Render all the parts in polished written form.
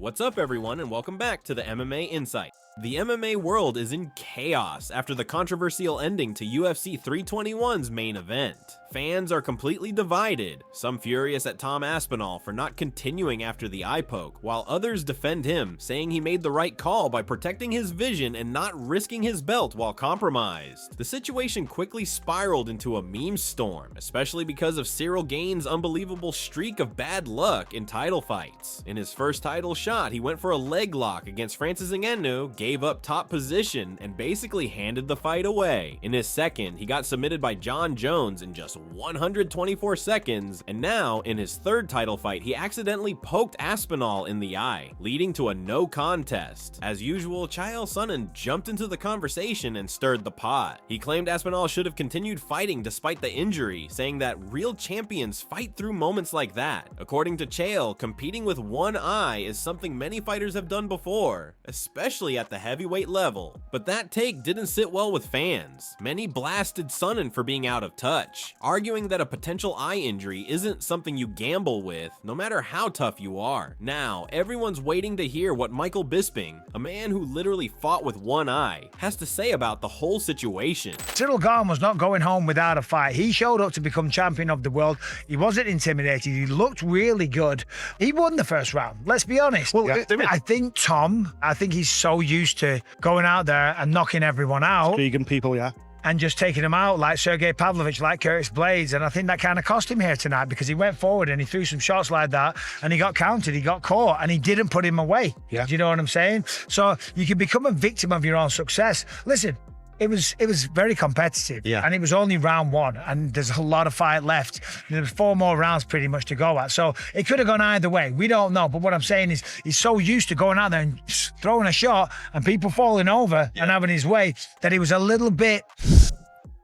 What's up everyone and welcome back to the MMA Insight. The MMA world is in chaos after the controversial ending to UFC 321's main event. Fans are completely divided, some furious at Tom Aspinall for not continuing after the eye poke, while others defend him, saying he made the right call by protecting his vision and not risking his belt while compromised. The situation quickly spiraled into a meme storm, especially because of Ciryl Gane's unbelievable streak of bad luck in title fights. In his first title shot, he went for a leg lock against Francis Ngannou, gave up top position, and basically handed the fight away. In his second, he got submitted by Jon Jones in just 124 seconds, and now, in his third title fight, he accidentally poked Aspinall in the eye, leading to a no contest. As usual, Chael Sonnen jumped into the conversation and stirred the pot. He claimed Aspinall should have continued fighting despite the injury, saying that real champions fight through moments like that. According to Chael, competing with one eye is something many fighters have done before, especially at the heavyweight level. But that take didn't sit well with fans. Many blasted Sonnen for being out of touch, arguing that a potential eye injury isn't something you gamble with, no matter how tough you are. Now, everyone's waiting to hear what Michael Bisping, a man who literally fought with one eye, has to say about the whole situation. Ciryl Gane was not going home without a fight. He showed up to become champion of the world. He wasn't intimidated. He looked really good. He won the first round, let's be honest. Well, yeah. I think he's so used to going out there and knocking everyone out. Vegan people, yeah. And just taking him out like Sergei Pavlovich, like Curtis Blades. And I think that kind of cost him here tonight because he went forward and he threw some shots like that and he got counted, he got caught, and he didn't put him away. Yeah. Do you know what I'm saying? So you can become a victim of your own success. Listen, it was very competitive, yeah. And it was only round one, and there's a lot of fight left. There's 4 more rounds pretty much to go at, so it could have gone either way. We don't know, but what I'm saying is he's so used to going out there and throwing a shot and people falling over and having his way that he was a little bit...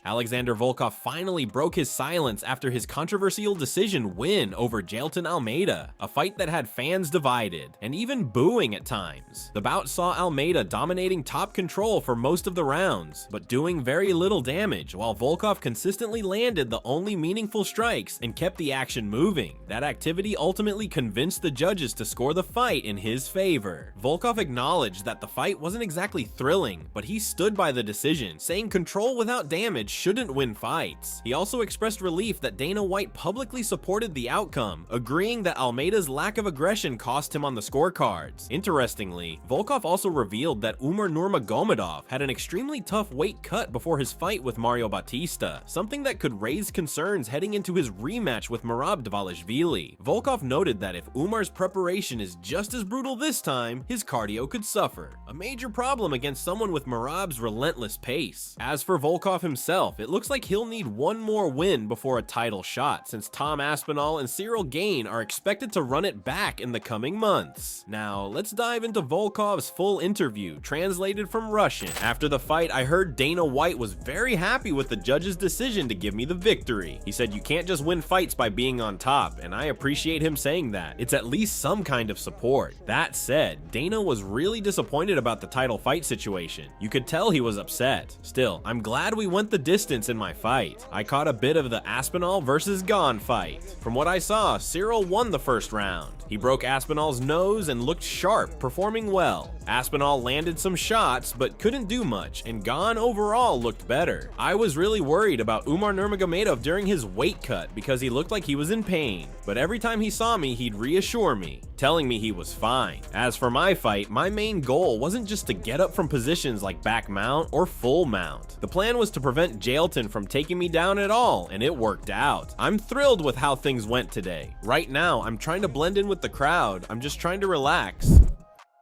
Alexander Volkov finally broke his silence after his controversial decision win over Jailton Almeida, a fight that had fans divided, and even booing at times. The bout saw Almeida dominating top control for most of the rounds, but doing very little damage, while Volkov consistently landed the only meaningful strikes and kept the action moving. That activity ultimately convinced the judges to score the fight in his favor. Volkov acknowledged that the fight wasn't exactly thrilling, but he stood by the decision, saying control without damage shouldn't win fights. He also expressed relief that Dana White publicly supported the outcome, agreeing that Almeida's lack of aggression cost him on the scorecards. Interestingly, Volkov also revealed that Umar Nurmagomedov had an extremely tough weight cut before his fight with Mario Bautista, something that could raise concerns heading into his rematch with Merab Dvalishvili. Volkov noted that if Umar's preparation is just as brutal this time, his cardio could suffer, a major problem against someone with Merab's relentless pace. As for Volkov himself, it looks like he'll need one more win before a title shot, since Tom Aspinall and Ciryl Gane are expected to run it back in the coming months. Now, let's dive into Volkov's full interview, translated from Russian. After the fight, I heard Dana White was very happy with the judge's decision to give me the victory. He said you can't just win fights by being on top, and I appreciate him saying that. It's at least some kind of support. That said, Dana was really disappointed about the title fight situation. You could tell he was upset. Still, I'm glad we went the distance in my fight. I caught a bit of the Aspinall versus Gane fight. From what I saw, Ciryl won the first round. He broke Aspinall's nose and looked sharp, performing well. Aspinall landed some shots, but couldn't do much, and Gane overall looked better. I was really worried about Umar Nurmagomedov during his weight cut because he looked like he was in pain, but every time he saw me, he'd reassure me, telling me he was fine. As for my fight, my main goal wasn't just to get up from positions like back mount or full mount. The plan was to prevent Jailton from taking me down at all, and it worked out. I'm thrilled with how things went today. Right now, I'm trying to blend in with the crowd. I'm just trying to relax.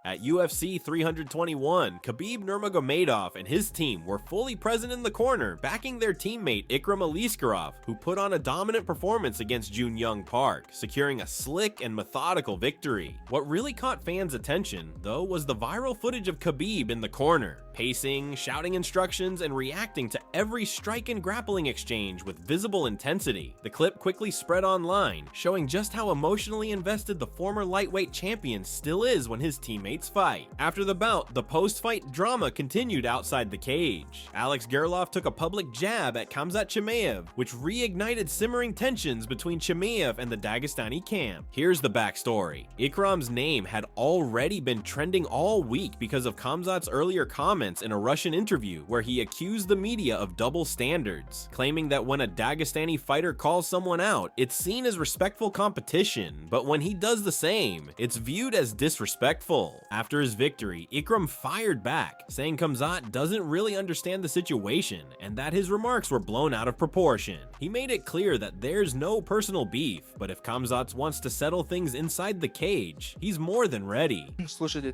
At UFC 321, Khabib Nurmagomedov and his team were fully present in the corner, backing their teammate Ikram Aliskerov, who put on a dominant performance against Joon Young Park, securing a slick and methodical victory. What really caught fans' attention, though, was the viral footage of Khabib in the corner. pacing, shouting instructions, and reacting to every strike and grappling exchange with visible intensity. The clip quickly spread online, showing just how emotionally invested the former lightweight champion still is when his teammates fight. After the bout, the post-fight drama continued outside the cage. Alex Gerloff took a public jab at Khamzat Chimaev, which reignited simmering tensions between Chimaev and the Dagestani camp. Here's the backstory. Ikram's name had already been trending all week because of Khamzat's earlier comments in a Russian interview where he accused the media of double standards, claiming that when a Dagestani fighter calls someone out, it's seen as respectful competition, but when he does the same, it's viewed as disrespectful. After his victory, Ikram fired back, saying Khamzat doesn't really understand the situation and that his remarks were blown out of proportion. He made it clear that there's no personal beef, but if Khamzat wants to settle things inside the cage, he's more than ready. Listen,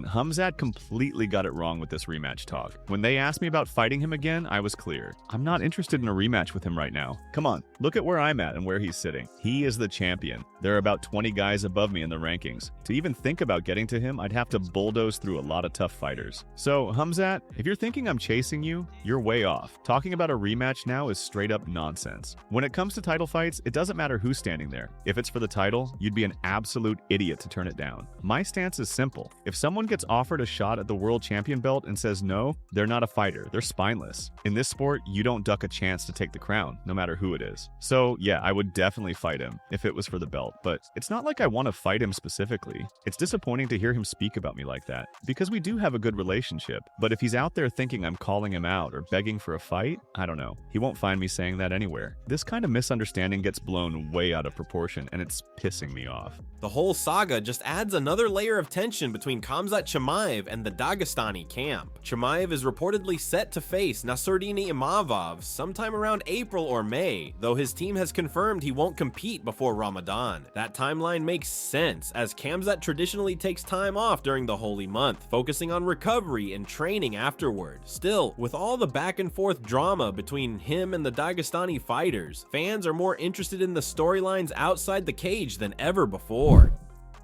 Khamzat completely got it wrong with this rematch talk. When they asked me about fighting him again, I was clear. I'm not interested in a rematch with him right now. Come on, look at where I'm at and where he's sitting. He is the champion. There are about 20 guys above me in the rankings. To even think about getting to him, I'd have to bulldoze through a lot of tough fighters. So, Khamzat, if you're thinking I'm chasing you, you're way off. Talking about a rematch now is straight up nonsense. When it comes to title fights, it doesn't matter who's standing there. If it's for the title, you'd be an absolute idiot to turn it down. My stance is simple. If someone gets offered a shot at the world champion belt and says no, they're not a fighter. They're spineless. In this sport, you don't duck a chance to take the crown, no matter who it is. So yeah, I would definitely fight him if it was for the belt, but it's not like I want to fight him specifically. It's disappointing to hear him speak about me like that, because we do have a good relationship, but if he's out there thinking I'm calling him out or begging for a fight, I don't know. He won't find me saying that anywhere. This kind of misunderstanding gets blown way out of proportion, and it's pissing me off. The whole saga just adds another layer of tension between Khamzat Chimaev and the Dagestani camp. Chimaev is reportedly set to face Nassourdine Imavov sometime around April or May, though his team has confirmed he won't compete before Ramadan. That timeline makes sense, as Khamzat traditionally takes time off during the holy month, focusing on recovery and training afterward. Still, with all the back and forth drama between him and the Dagestani fighters, fans are more interested in the storylines outside the cage than ever before.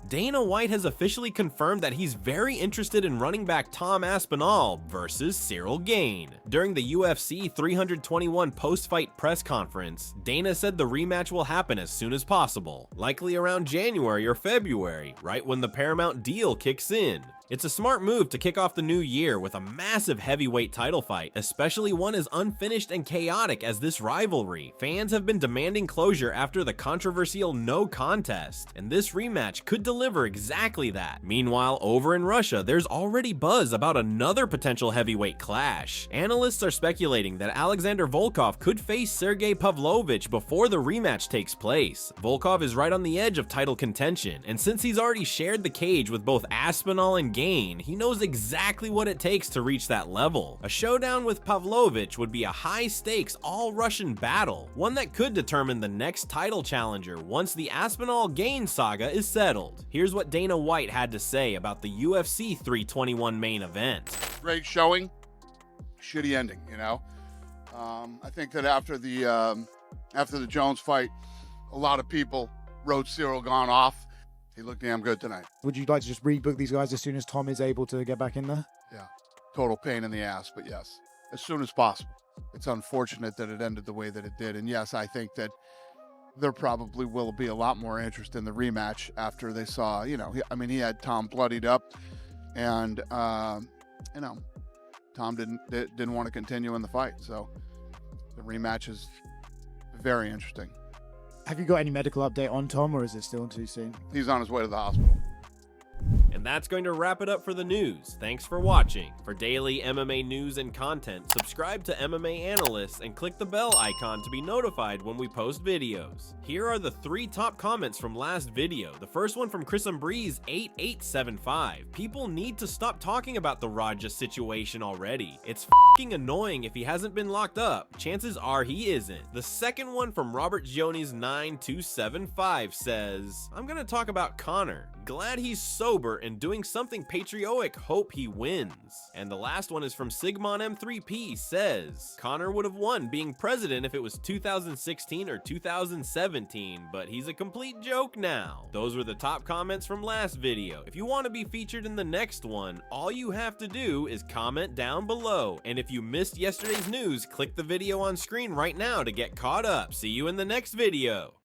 Dana White has officially confirmed that he's very interested in running back Tom Aspinall versus Cyril Gane. During the UFC 321 post-fight press conference, Dana said the rematch will happen as soon as possible, likely around January or February, right when the Paramount deal kicks in. It's a smart move to kick off the new year with a massive heavyweight title fight, especially one as unfinished and chaotic as this rivalry. Fans have been demanding closure after the controversial no contest, and this rematch could deliver exactly that. Meanwhile, over in Russia, there's already buzz about another potential heavyweight clash. Analysts are speculating that Alexander Volkov could face Sergei Pavlovich before the rematch takes place. Volkov is right on the edge of title contention, and since he's already shared the cage with both Aspinall and Gane, he knows exactly what it takes to reach that level. A showdown with Pavlovich would be a high-stakes, all-Russian battle, one that could determine the next title challenger once the Aspinall-Gane saga is settled. Here's what Dana White had to say about the UFC 321 main event. Great showing, shitty ending, you know? I think that after the Jones fight, a lot of people wrote Cyril Gane off. He looked damn good tonight. Would you like to just rebook these guys as soon as Tom is able to get back in there? Yeah, total pain in the ass, but yes, as soon as possible. It's unfortunate that it ended the way that it did, and yes, I think that there probably will be a lot more interest in the rematch after they saw, you know, he had Tom bloodied up, and you know, Tom didn't want to continue in the fight, so the rematch is very interesting. Have you got any medical update on Tom, or is it still too soon? He's on his way to the hospital. And that's going to wrap it up for the news. Thanks for watching. For daily MMA news and content, subscribe to MMA Analysts and click the bell icon to be notified when we post videos. Here are the 3 top comments from last video. The first one from Chris Breeze 8875. People need to stop talking about the Raja situation already. It's f***ing annoying if he hasn't been locked up. Chances are he isn't. The second one from Robert Jones 9275 says, I'm gonna talk about Conor. glad he's sober and doing something patriotic, hope he wins. And the last one is from Sigmon M3P, says, Conor would have won being president if it was 2016 or 2017, but he's a complete joke now. Those were the top comments from last video. If you want to be featured in the next one, all you have to do is comment down below. And if you missed yesterday's news, click the video on screen right now to get caught up. See you in the next video.